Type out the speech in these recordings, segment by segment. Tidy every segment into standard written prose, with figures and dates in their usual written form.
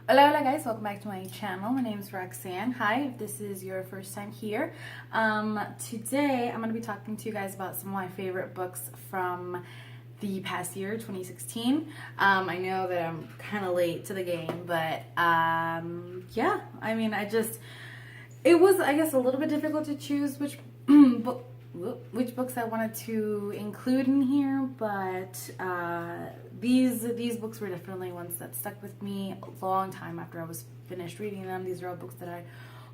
Hola guys, welcome back to my channel. My name is Roxanne. Hi, if this is your first time here. Today I'm going to be talking to you guys about some of my favorite books from the past year, 2016. I know that I'm kind of late to the game, but yeah, I mean, it was, I guess, a little bit difficult to choose which books I wanted to include in here, but these books were definitely ones that stuck with me a long time after I was finished reading them. These are all books that I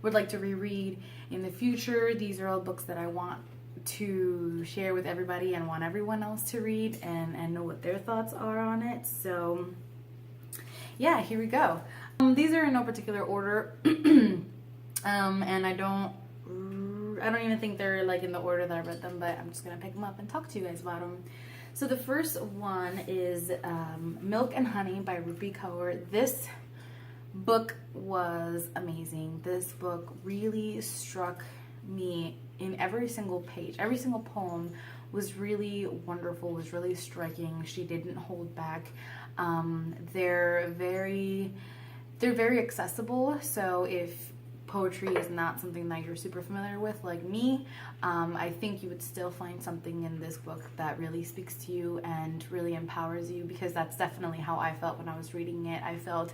would like to reread in the future. These are all books that I want to share with everybody and want everyone else to read and know what their thoughts are on it. So yeah, here we go. These are in no particular order, and I don't even think they're like in the order that I read them, but I'm just gonna pick them up and talk to you guys about them. So the first one is Milk and Honey by Rupi Kaur. This book was amazing. This book really struck me in every single page. Every single poem was really wonderful, was really striking. She didn't hold back. They're very accessible. So if poetry is not something that you're super familiar with like me, I think you would still find something in this book that really speaks to you and really empowers you, because that's definitely how I felt when I was reading it. I felt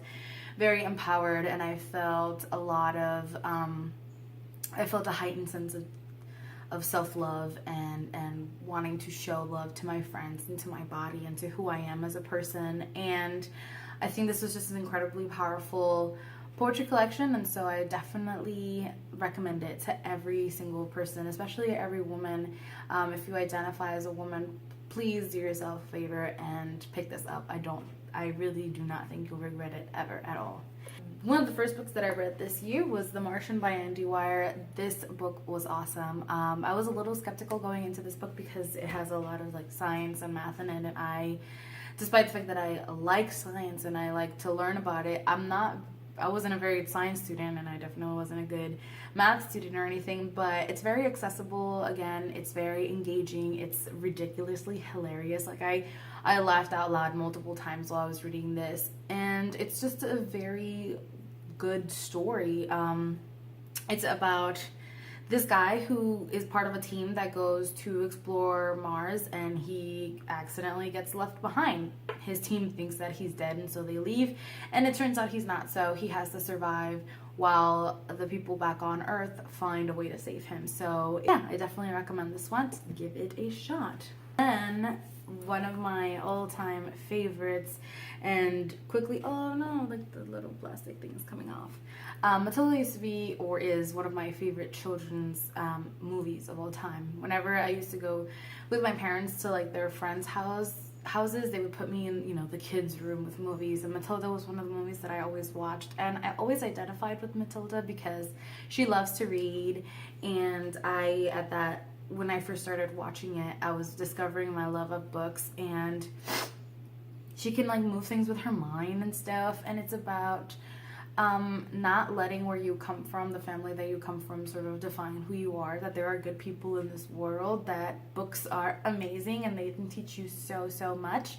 very empowered, and I felt a lot of I felt a heightened sense of self-love and wanting to show love to my friends and to my body and to who I am as a person. And I think this was just an incredibly powerful poetry collection, and so I definitely recommend it to every single person, especially every woman. If you identify as a woman, please do yourself a favor and pick this up. I really do not think you'll regret it ever at all. One of the first books that I read this year was The Martian by Andy Weir. This book was awesome. I was a little skeptical going into this book because it has a lot of like science and math in it, and despite the fact that I like science and I like to learn about it, I wasn't a very good science student, and I definitely wasn't a good math student or anything, but it's very accessible. Again, it's very engaging. It's ridiculously hilarious. Like I laughed out loud multiple times while I was reading this, and it's just a very good story. It's about this guy who is part of a team that goes to explore Mars, and he accidentally gets left behind. His team thinks that he's dead, and so they leave, and it turns out he's not, so he has to survive while the people back on Earth find a way to save him. So yeah, I definitely recommend this one. Give it a shot. Then one of my all-time favorites, and quickly, oh no, like the little plastic thing is coming off. Matilda used to be, or is, one of my favorite children's movies of all time. Whenever I used to go with my parents to like their friends' houses, they would put me in, you know, the kids' room with movies, and Matilda was one of the movies that I always watched, and I always identified with Matilda because she loves to read, and when I first started watching it, I was discovering my love of books, and she can like move things with her mind and stuff, and it's about not letting where you come from, the family that you come from, sort of define who you are, that there are good people in this world, that books are amazing and they can teach you so much,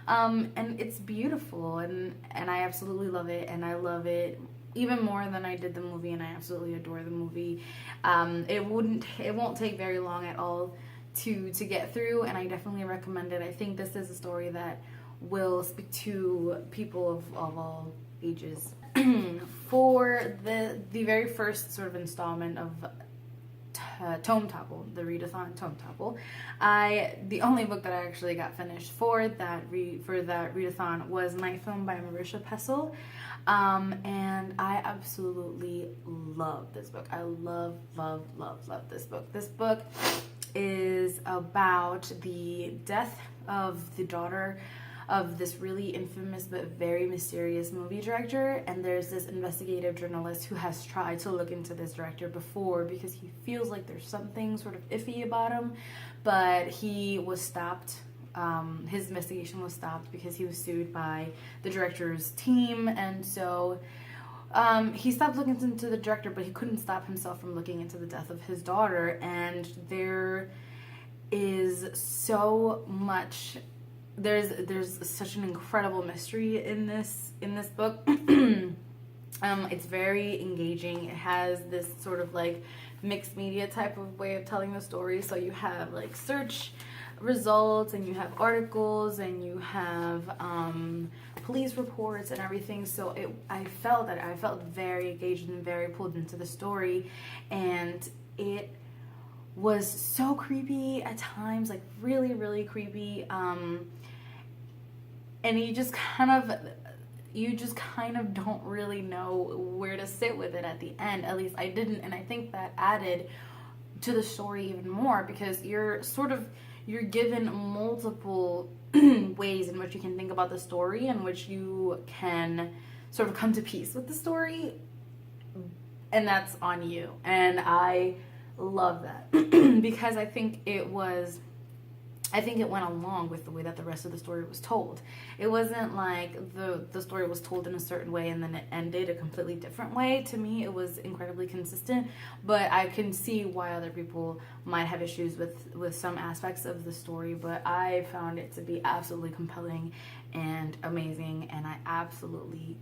and it's beautiful, and I absolutely love it, and I love it even more than I did the movie, and I absolutely adore the movie. It won't take very long at all to get through, and I definitely recommend it. I think this is a story that will speak to people of all ages. For the very first sort of installment of Tome Topple, the readathon Tome Topple, the only book that I actually got finished for that readathon was Night Film by Marisha Pessl, and I absolutely love this book. I love this book. This book is about the death of the daughter of this really infamous but very mysterious movie director, and there's this investigative journalist who has tried to look into this director before because he feels like there's something sort of iffy about him, but he was stopped. His investigation was stopped because he was sued by the director's team, and so he stopped looking into the director, but he couldn't stop himself from looking into the death of his daughter, and there is so much there's such an incredible mystery in this book. It's very engaging. It has this sort of like mixed media type of way of telling the story. So you have like search results, and you have articles, and you have police reports and everything. So I felt very engaged and very pulled into the story, and it was so creepy at times, like really, really creepy. And you just kind of don't really know where to sit with it at the end. At least I didn't, and I think that added to the story even more, because you're given multiple ways in which you can think about the story, in which you can sort of come to peace with the story, and that's on you. And I love that because I think it went along with the way that the rest of the story was told. It wasn't like the story was told in a certain way and then it ended a completely different way. To me, it was incredibly consistent, but I can see why other people might have issues with some aspects of the story, but I found it to be absolutely compelling and amazing, and I absolutely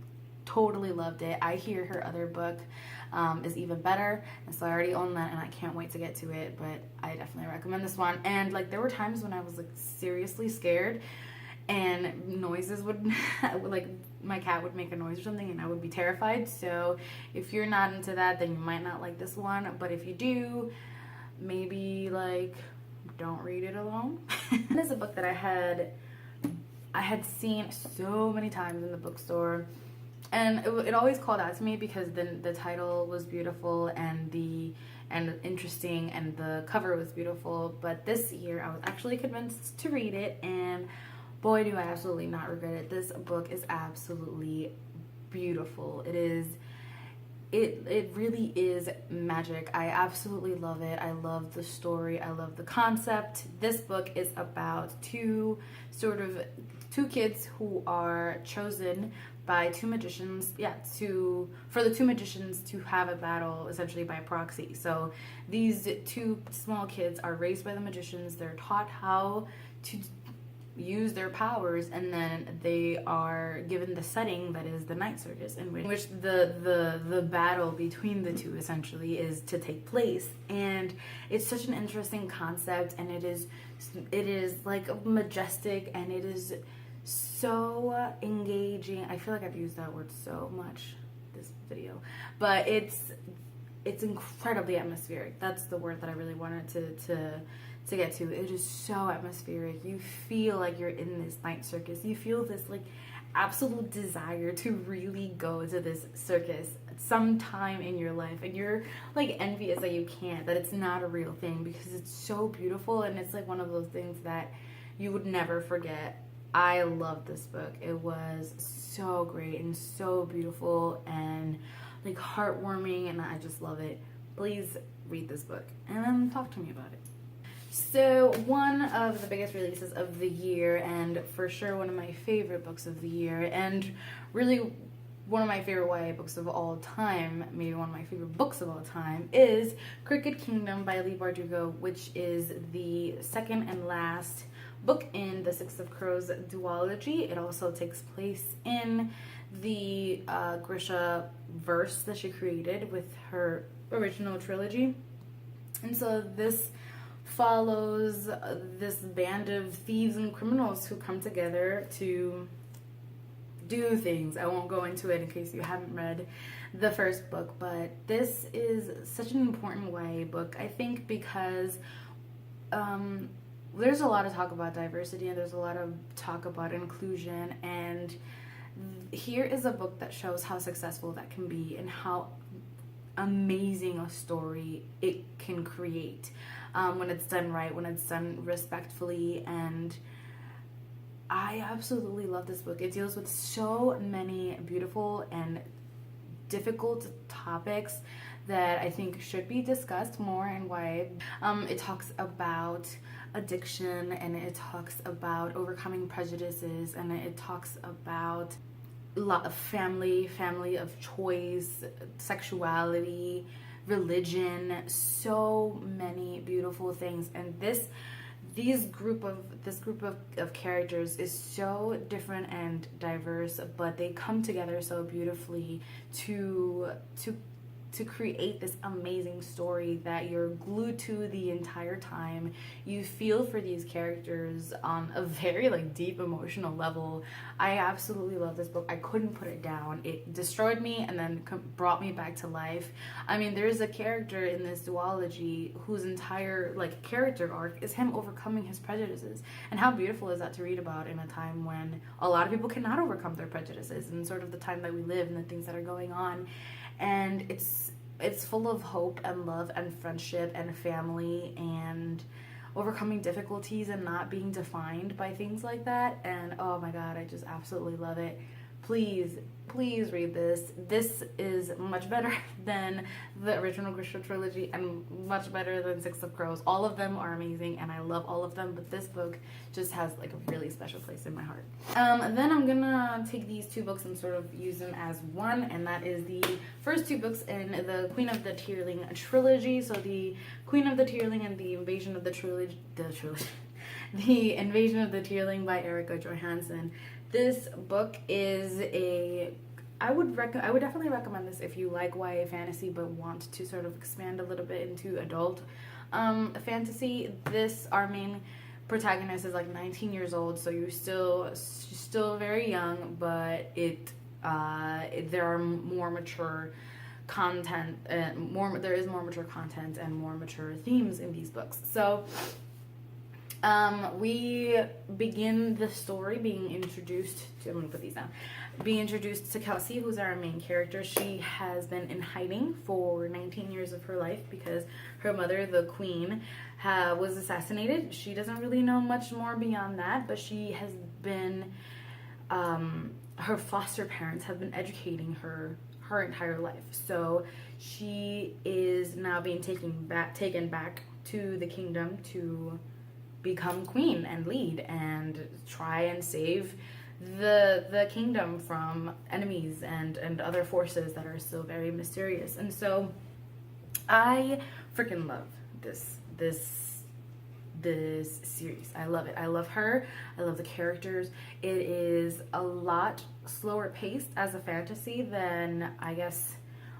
totally loved it. I hear her other book is even better, and so I already own that, and I can't wait to get to it. But I definitely recommend this one. And like, there were times when I was like seriously scared, and noises would like my cat would make a noise or something, and I would be terrified. So if you're not into that, then you might not like this one. But if you do, maybe like don't read it alone. It is a book that I had seen so many times in the bookstore. And it always called out to me because the title was beautiful and interesting, and the cover was beautiful. But this year I was actually convinced to read it, and boy, do I absolutely not regret it. This book is absolutely beautiful. It really is magic. I absolutely love it. I love the story. I love the concept. This book is about two kids who are chosen by two magicians, for the two magicians to have a battle essentially by proxy. So these two small kids are raised by the magicians. They're taught how to use their powers, and then they are given the setting that is the night circus, in which the battle between the two essentially is to take place. And it's such an interesting concept, and it is like majestic, and it is so engaging. I feel like I've used that word so much this video, but it's incredibly atmospheric. That's the word that I really wanted to get to. It is so atmospheric. You feel like you're in this night circus. You feel this like absolute desire to really go to this circus sometime in your life, and you're like envious that you can't, that it's not a real thing, because it's so beautiful, and it's like one of those things that you would never forget. I love this book. It was so great and so beautiful and like heartwarming, and I just love it. Please read this book and then talk to me about it. So one of the biggest releases of the year, and for sure one of my favorite books of the year, and really one of my favorite YA books of all time, maybe one of my favorite books of all time, is Crooked Kingdom by Leigh Bardugo, which is the second and last book in the Six of Crows duology. It also takes place in the Grisha verse that she created with her original trilogy. And so this follows this band of thieves and criminals who come together to do things. I won't go into it in case you haven't read the first book, but this is such an important YA book, I think, because there's a lot of talk about diversity, and there's a lot of talk about inclusion, and here is a book that shows how successful that can be and how amazing a story it can create when it's done right, when it's done respectfully. And I absolutely love this book. It deals with so many beautiful and difficult topics that I think should be discussed more in YA. It talks about addiction, and it talks about overcoming prejudices, and it talks about a lot of family of choice, sexuality, religion, so many beautiful things. And this group of characters is so different and diverse, but they come together so beautifully to create this amazing story that you're glued to the entire time. You feel for these characters on a very like deep emotional level. I absolutely love this book. I couldn't put it down. It destroyed me and then brought me back to life. I mean, there's a character in this duology whose entire like character arc is him overcoming his prejudices. And how beautiful is that to read about in a time when a lot of people cannot overcome their prejudices, and sort of the time that we live and the things that are going on. And it's full of hope and love and friendship and family and overcoming difficulties and not being defined by things like that. And oh my god, I just absolutely love it. Please read this. This is much better than the original Grisha trilogy and much better than Six of Crows. All of them are amazing and I love all of them, but this book just has like a really special place in my heart. Then I'm gonna take these two books and sort of use them as one, and that is the first two books in the Queen of the Tearling trilogy. So the Queen of the Tearling and the Invasion of the The Invasion of the Tearling by Erica Johansen. This book is I would definitely recommend this if you like YA fantasy but want to sort of expand a little bit into adult fantasy. Our main protagonist is like 19 years old, so she's still very young, but there are more mature content, there is more mature content and more mature themes in these books. So we begin the story being introduced to, I'm going to put these down, being introduced to Kelsey, who's our main character. She has been in hiding for 19 years of her life because her mother, the queen, was assassinated. She doesn't really know much more beyond that, but she has been, her foster parents have been educating her entire life. So she is now being taken back to the kingdom to become queen and lead and try and save the kingdom from enemies and other forces that are still very mysterious. And so I freaking love this series. I love it. I love her. I love the characters. It is a lot slower paced as a fantasy than I guess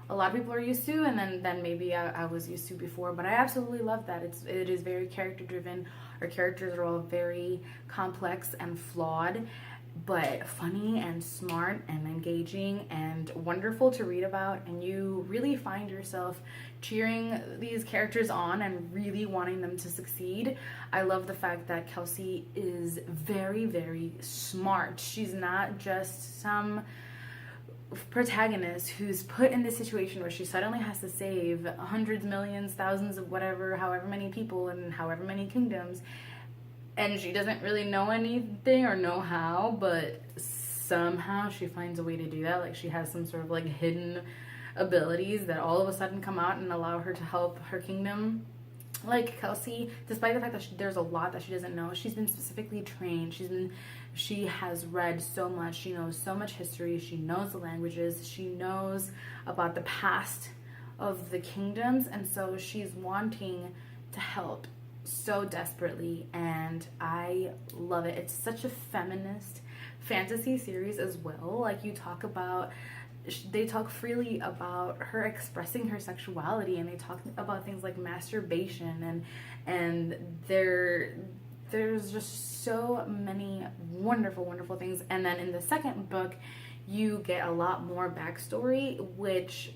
a lot of people are used to, and then maybe I was used to before, but I absolutely love that. It is very character driven. Our characters are all very complex and flawed, but funny and smart and engaging and wonderful to read about, and you really find yourself cheering these characters on and really wanting them to succeed. I love the fact that Kelsey is very, very smart. She's not just some protagonist who's put in this situation where she suddenly has to save hundreds, millions, thousands of whatever, however many people in however many kingdoms, and she doesn't really know anything or know how, but somehow she finds a way to do that. Like she has some sort of like hidden abilities that all of a sudden come out and allow her to help her kingdom. Like Kelsey, despite the fact that there's a lot that she doesn't know, she's been specifically trained. She has read so much. She knows so much history. She knows the languages. She knows about the past of the kingdoms, and so she's wanting to help so desperately, and I love it. It's such a feminist fantasy series as well. Like they talk freely about her expressing her sexuality, and they talk about things like masturbation, and there's just so many wonderful things. And then in the second book you get a lot more backstory, which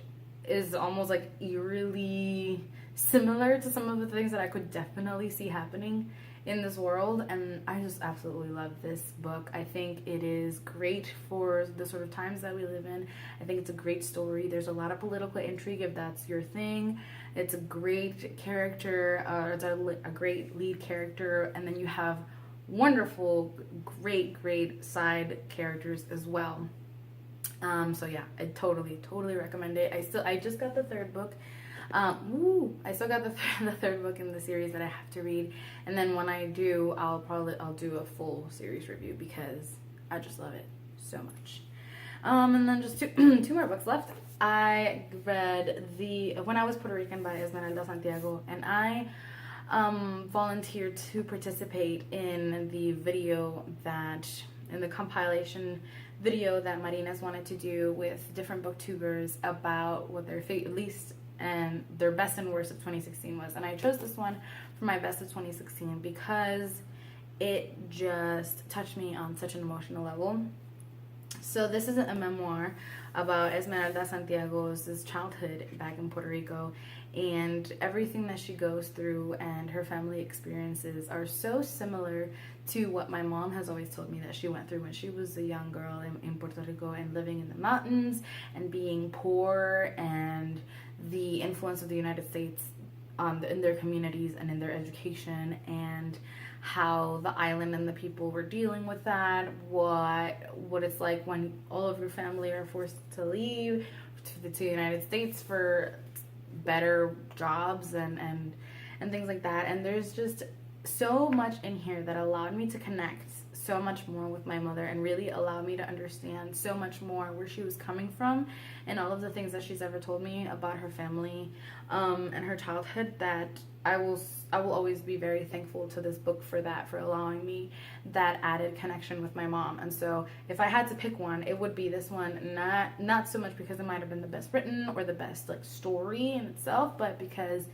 is almost like eerily similar to some of the things that I could definitely see happening in this world. And I just absolutely love this book. I think it is great for the sort of times that we live in. I think it's a great story. There's a lot of political intrigue if that's your thing. It's a great character, it's a great lead character, and then you have wonderful, great side characters as well. So yeah, I totally recommend it. I just got the third book. I still got the third book in the series that I have to read, and then when I do, I'll do a full series review because I just love it so much. And then just two more books left. I read When I Was Puerto Rican by Esmeralda Santiago, and I volunteered to participate in the compilation video that Marina's wanted to do with different booktubers about what their least and their best and worst of 2016 was. And I chose this one for my best of 2016 because it just touched me on such an emotional level. So this is a memoir about Esmeralda Santiago's childhood back in Puerto Rico, and everything that she goes through and her family experiences are so similar to what my mom has always told me that she went through when she was a young girl in Puerto Rico and living in the mountains and being poor, and the influence of the United States in their communities and in their education, and how the island and the people were dealing with that, what it's like when all of your family are forced to leave to the United States for better jobs and things like that. And there's just so much in here that allowed me to connect so much more with my mother and really allowed me to understand so much more where she was coming from and all of the things that she's ever told me about her family and her childhood, that I will always be very thankful to this book for that, for allowing me that added connection with my mom. And so if I had to pick one, it would be this one, not so much because it might have been the best written or the best like story in itself, but because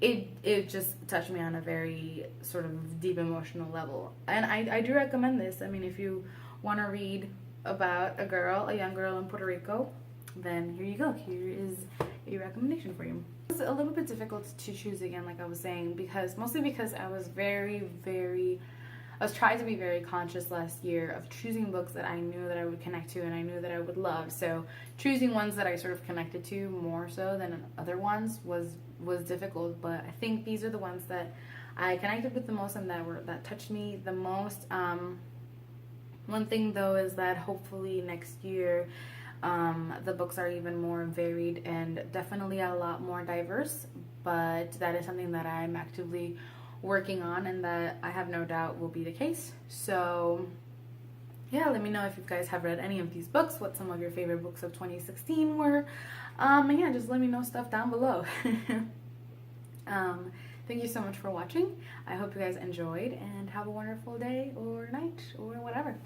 it just touched me on a very sort of deep emotional level. And I do recommend this. I mean, if you want to read about a young girl in Puerto Rico, then here you go. Here is a recommendation for you. It was a little bit difficult to choose again, like I was saying, mostly because I was I was trying to be very conscious last year of choosing books that I knew that I would connect to and I knew that I would love. So choosing ones that I sort of connected to more so than other ones was difficult. But I think these are the ones that I connected with the most and that touched me the most. One thing though is that hopefully next year the books are even more varied and definitely a lot more diverse. But that is something that I'm actively working on and that I have no doubt will be the case. So yeah, let me know if you guys have read any of these books, what some of your favorite books of 2016 were. And yeah, just let me know stuff down below. Thank you so much for watching. I hope you guys enjoyed and have a wonderful day or night or whatever.